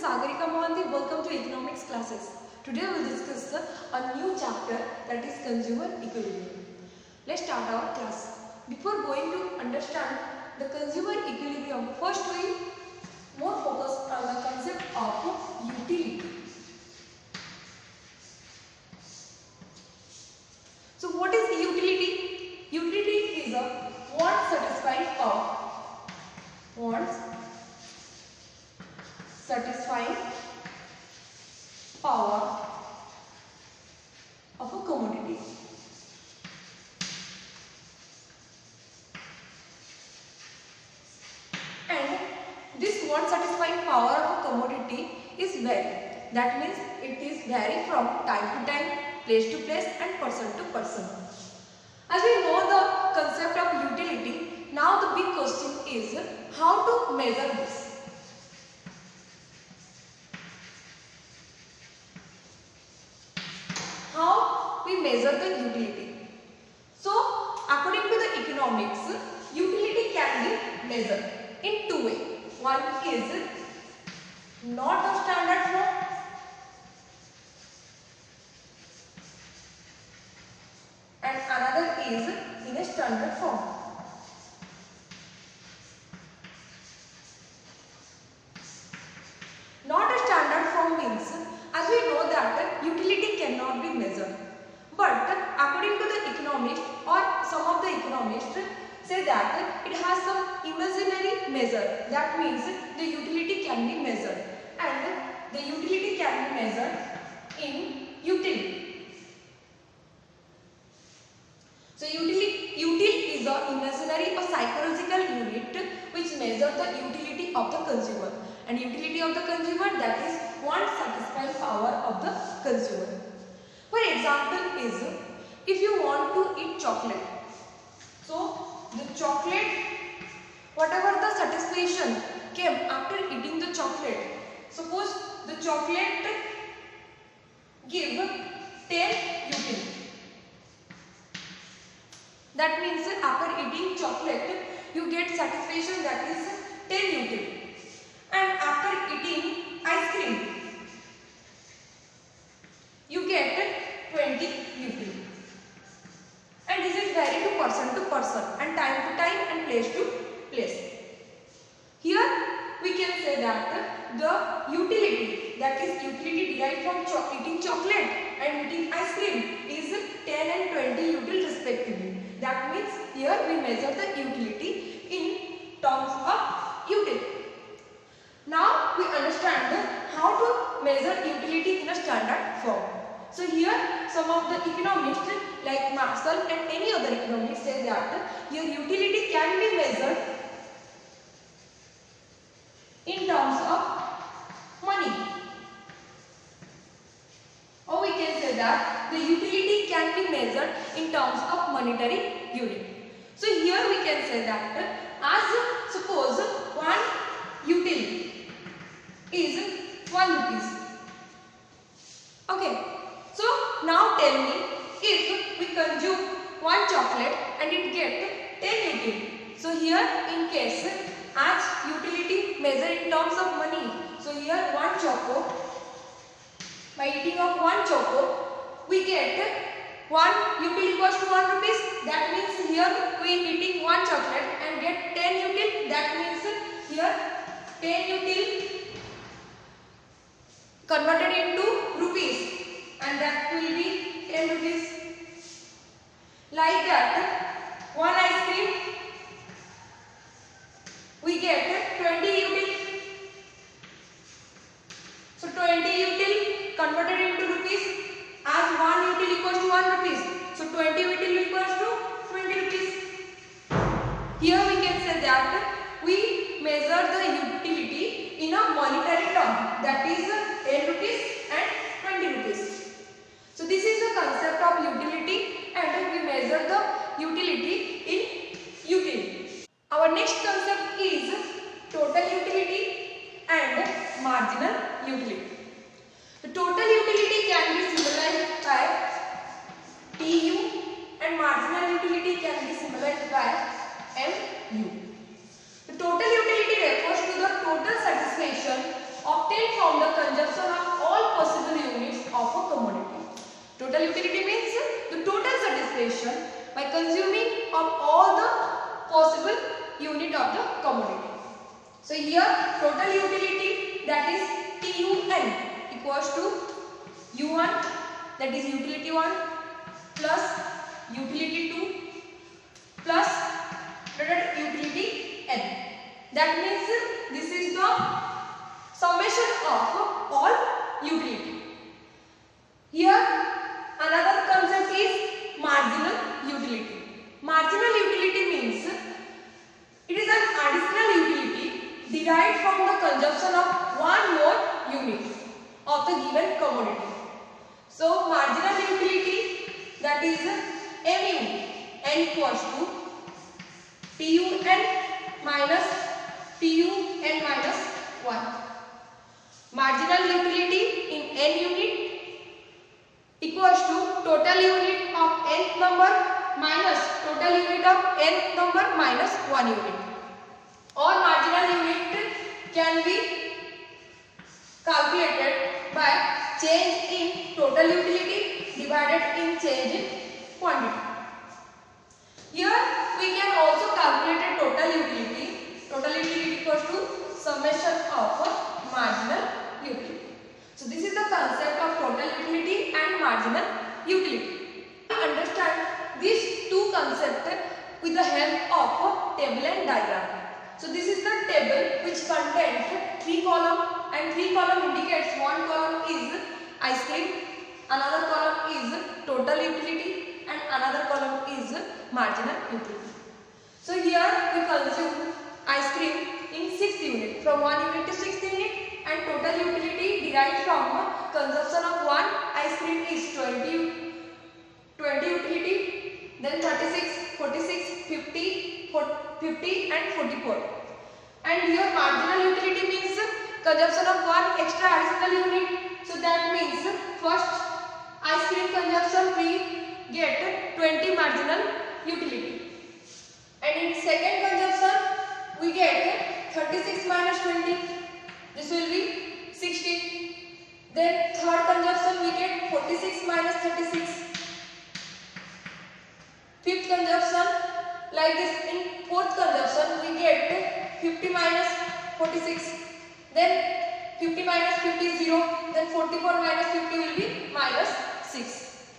is Sagarika Mohanty. Welcome to economics classes. Today we will discuss a new chapter, that is consumer equilibrium. Let's start our class. Before going to understand the consumer equilibrium, first we more focus on the concept of utility. So what is utility? Utility is a want satisfying power. Wants satisfying power of a commodity. And this want satisfying power of a commodity is vary. That means it is vary from time to time, place to place and person to person. As we know the concept of utility, now the big question is how to measure this. How we measure the utility? So, according to the economics, utility can be measured in two ways. One is not a standard form, and another is in a standard form. Not a standard form means, as we know that utility cannot be measured. But according to the economists or some of the economists say that it has some imaginary measure. That means the utility can be measured, and the utility can be measured in util. So util is a imaginary or psychological unit which measures the utility of the consumer. And utility of the consumer, that is want satisfying power of the consumer. For example is, if you want to eat chocolate, so the chocolate, whatever the satisfaction came after eating the chocolate, suppose the chocolate give 10 util. That means after eating chocolate you get satisfaction, that is 10 util. And after eating ice cream you get 20 util. And this is vary to person and time to time and place to place. Here we can say that the utility, that is utility derived from eating chocolate and eating ice cream, is 10 and 20 util respectively. That means here we measure the utility in terms of util. Now we understand how to measure utility in a standard form. So here some of the economists like Marshall and any other economists say that your utility can be measured in terms of money. Or we can say that the utility can be measured in terms of monetary unit. So here we can say that as suppose 1 util is 1 rupees. Okay. So now tell me, if we consume 1 chocolate and it gets 10 util. So here in case as utility measured in terms of money, so here 1 choco, by eating of 1 choco we get 1 util equals to 1 rupees. That means here we eating 1 chocolate and get 10 util. That means here 10 util converted into rupees, and that will be 10 rupees. Like that, 1 ice cream we get 20 util. So 20 util converted into rupees, as 1 util equals to 1 rupees. So 20 util equals to 20 rupees. Here we can say that we measure the utility in a monetary term, that is 10 rupees and 20 rupees. So this is the concept of utility, and we measure the utility in util. Our next concept is total utility and marginal utility. The total utility can be symbolized by TU and marginal utility can be symbolized by MU. The total utility refers to the total satisfaction obtained from here total utility, that is TUN, equals to U1, that is utility 1, plus utility 2 plus utility n. That means this is the summation of all utility. Here another concept is marginal utility. Marginal utility means it is an additional utility derived from the consumption of one more unit of the given commodity. So marginal utility, that is MU, n equals to TUN minus TUN minus 1. Marginal utility in n unit equals to total unit of nth number minus total unit of nth number minus 1 unit. Or marginal unit can be calculated by change in total utility divided in change in quantity. Here we can also calculate a total utility. Total utility equals to summation of marginal utility. So this is the concept of total utility and marginal utility. Understand these two concepts with the help of a table and diagram. So this is the table which contains 3 columns, and 3 column indicates one column is ice cream, another column is total utility, and another column is marginal utility. So here we consume ice cream in 6th unit, from 1 unit to 6th unit, and total utility derived from consumption of one ice cream is 20 utility, then 36, 46, 50 and 44. And here marginal utility means consumption of one extra additional unit. So that means first ice cream consumption we get 20 marginal utility, and in second consumption we get 36 minus 20, this will be 60. Then third consumption we get 46 minus 36. Fifth consumption, like this, in fourth consumption we get 50 minus 46. Then 50 minus 50 is 0. Then 44 minus 50 will be minus 6.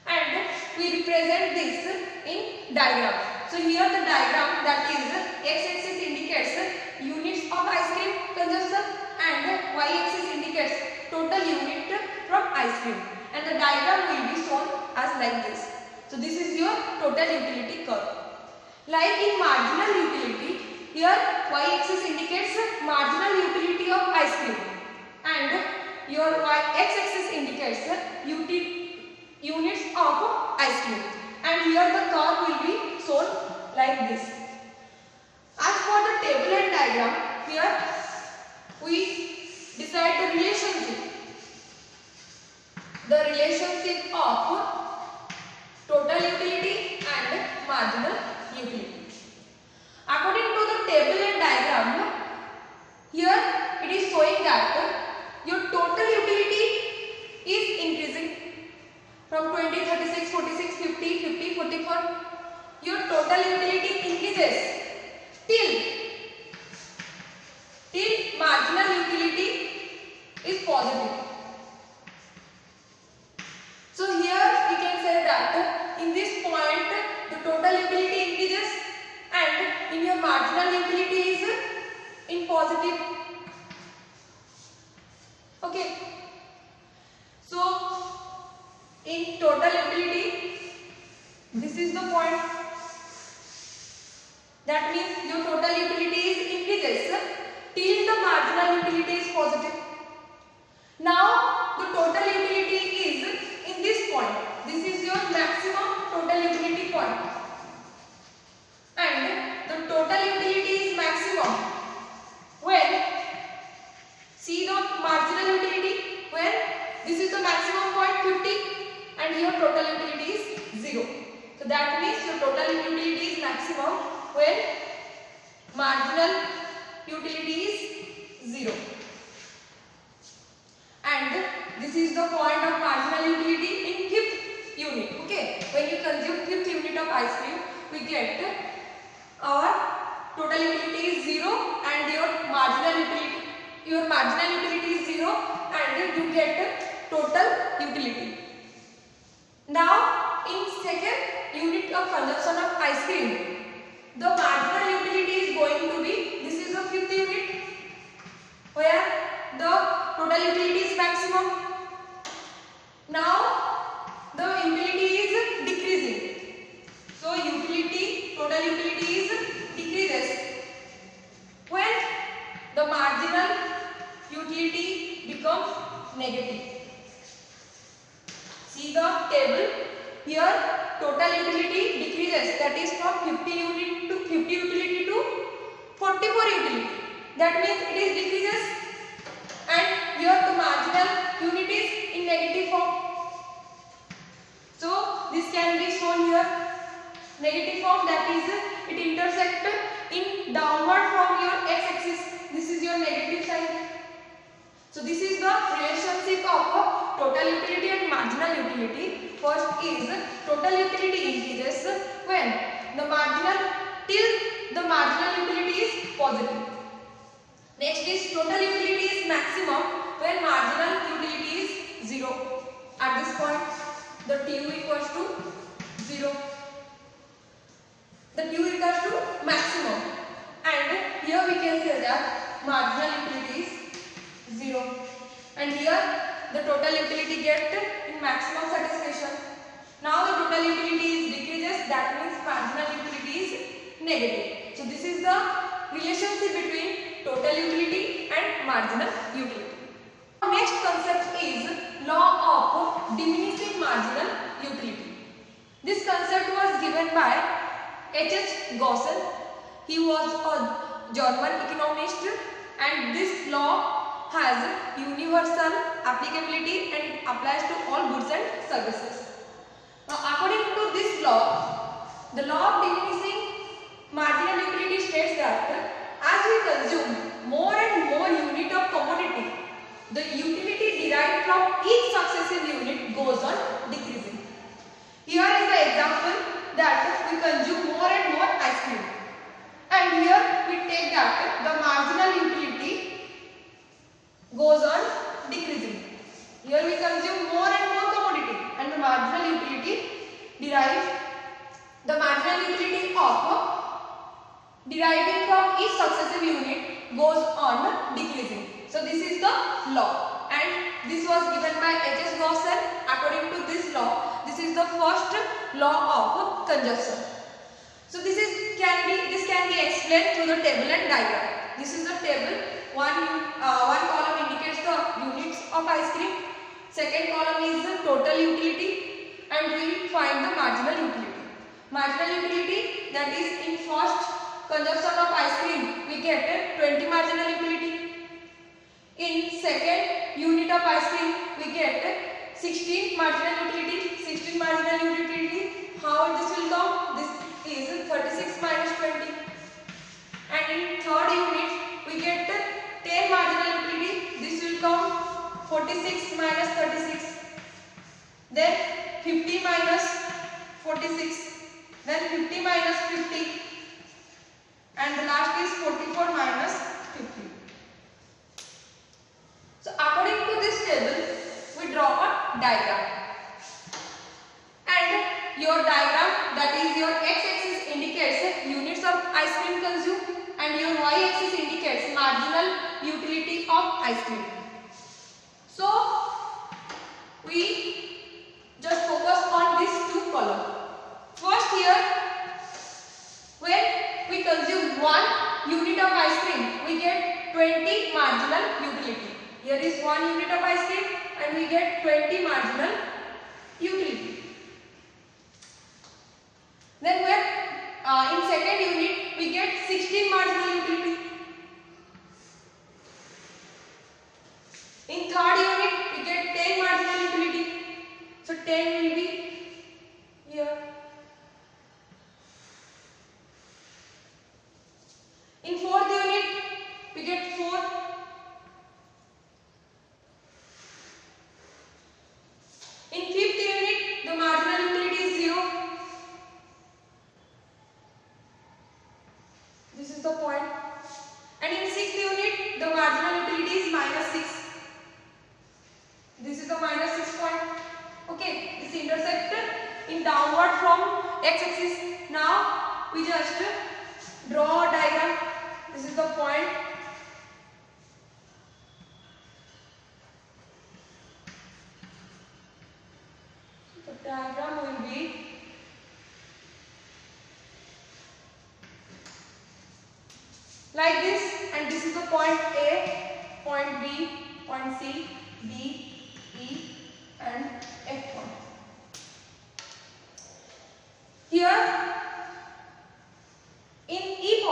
And we represent this in diagram. So here the diagram, that is x-axis indicates units of ice cream consumption and y-axis indicates total unit from ice cream. And the diagram will be shown as like this. So this is your total utility curve. Like in marginal utility, here y-axis indicates marginal utility of ice cream and your x-axis indicates units of ice cream, and here the curve will be shown like this. As for the table and diagram, here we decide the relationship. The relationship of total utility and marginal utility. According to the table and diagram, here it is showing that your total utility is increasing from 20, 36, 46, 50, 50, 44. Your total utility increases till marginal utility is positive. So here we can say that in this point the total utility increases and in your marginal utility is in positive. Okay. So in total utility, this is the point. That means your total utility is increases till the marginal utility is positive. Now the total utility is in this point. This is your maximum total utility point. And the total utility is maximum when, see the marginal utility, when this is the maximum point 50 and your total utility is 0. So that means your total utility is maximum when marginal utility is 0. And this is the point of marginal utility in 5th unit. Okay, when you consume 5th unit of ice cream, we get our total utility is 0 and your marginal utility is 0 and you get total utility. Now in second unit of consumption of ice cream, the marginal utility is going to be, this is the fifth unit where the total utility is maximum. Now the utility is decreasing. So utility, total utility is decreases when the marginal utility becomes negative. See the table here, total utility decreases, that is from 50 utility to 44 utility. That means it is decreases, and here the marginal unit is in negative form. So this can be shown here, negative form, that is it intersects in downward from your x-axis. This is your negative sign. So this is the relationship of total utility and marginal utility. First is total utility increases when the marginal utility is positive. Next is total utility is maximum when marginal utility is 0. At this point, the TU equals to 0. The TU equals to maximum, and here we can say that marginal utility is 0, and here the total utility gets in maximum satisfaction. Now the total utility is decreases, that means marginal utility is negative. So this is the relationship between total utility and marginal utility. Next concept is law of diminishing marginal utility. This concept was given by H.H. Gaussen. He was a German economist, and this law has universal applicability and applies to all goods and services. Now according to this law, the law of diminishing marginal utility states that as we consume more and more unit of commodity, the utility derived from each successive unit goes on decreasing. Here is the example that we consume more and more ice cream, and here we take that the marginal utility goes on decreasing. Here we consume more and more commodity, and the marginal utility deriving from each successive unit goes on decreasing. So this is the law, and this was given by H.S. Gaussen. According to this law, this is the first law of consumption. So this can be explained through the table and diagram. This is the table. One column indicates the units of ice cream. Second column is the total utility, and we will find the marginal utility. Marginal utility, that is in first consumption of ice cream we get 20 marginal utility. In second unit of ice cream we get 16 marginal utility. 16 marginal utility. How this will come? This is 36 minus 20. And in third unit we get 10 marginal utility. This will come 46 minus 36. Then 50 minus 46. Then 50 minus 50. And the last is 44 minus 50. So according to this table, we draw a diagram. And your diagram, that is your x-axis, indicates units of ice cream consumed, and your y-axis indicates marginal utility of ice cream. So we just focus on these two columns. First, here when we consume 1 unit of ice cream, we get 20 marginal utility. Here is 1 unit of ice cream and we get 20 marginal utility. Then when in second unit we get 16 marginal utility. In third unit we get 10 marginal utility. So 10 will be here. In fourth unit we get 4. In fifth unit the marginal utility is 0. This is the point. And in sixth unit the marginal utility is x-axis. Now we just draw a diagram. This is the point. The diagram will be like this, and this is the point A, point B, point C, D, E and F point. Here in E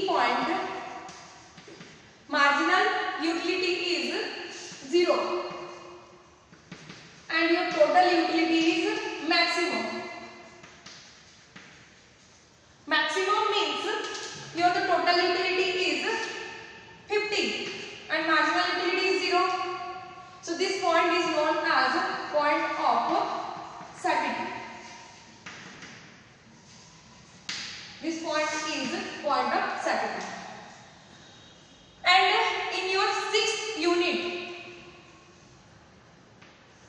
point, marginal utility is 0 and your total utility is maximum. Maximum means your the total utility is 50 and marginal utility is 0. So this point is known as point of satiety. This point is point of satiety. And in your 6th unit,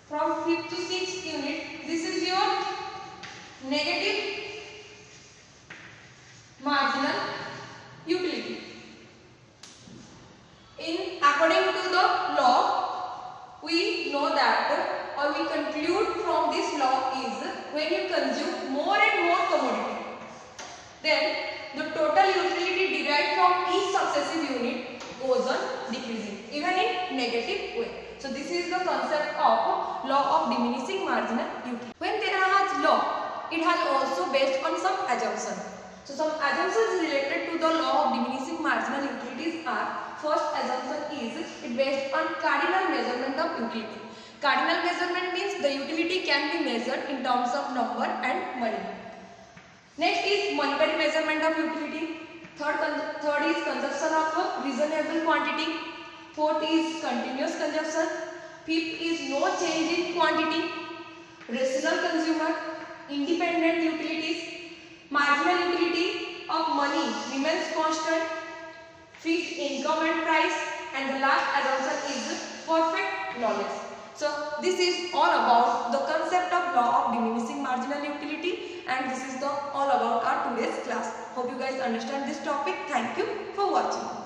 from 5th to 6th unit, this is your negative marginal utility. According to the law, we know that, or we conclude from this law is, when you consume more and more commodity, then the total utility derived from each successive unit goes on decreasing, even in negative way. So this is the concept of law of diminishing marginal utility. When there has law, it has also based on some assumptions. So some assumptions related to the law of diminishing marginal utilities are: first assumption is it based on cardinal measurement of utility. Cardinal measurement means the utility can be measured in terms of number and money. Next is monetary measurement of utility. Third is consumption of a reasonable quantity. Fourth is continuous consumption. Fifth is no change in quantity. Rational consumer. Independent utilities. Marginal utility of money remains constant. Fixed income and price. And the last assumption is perfect knowledge. So this is all about the concept of law of diminishing marginal utility, and this is all about our today's class. Hope you guys understand this topic. Thank you for watching.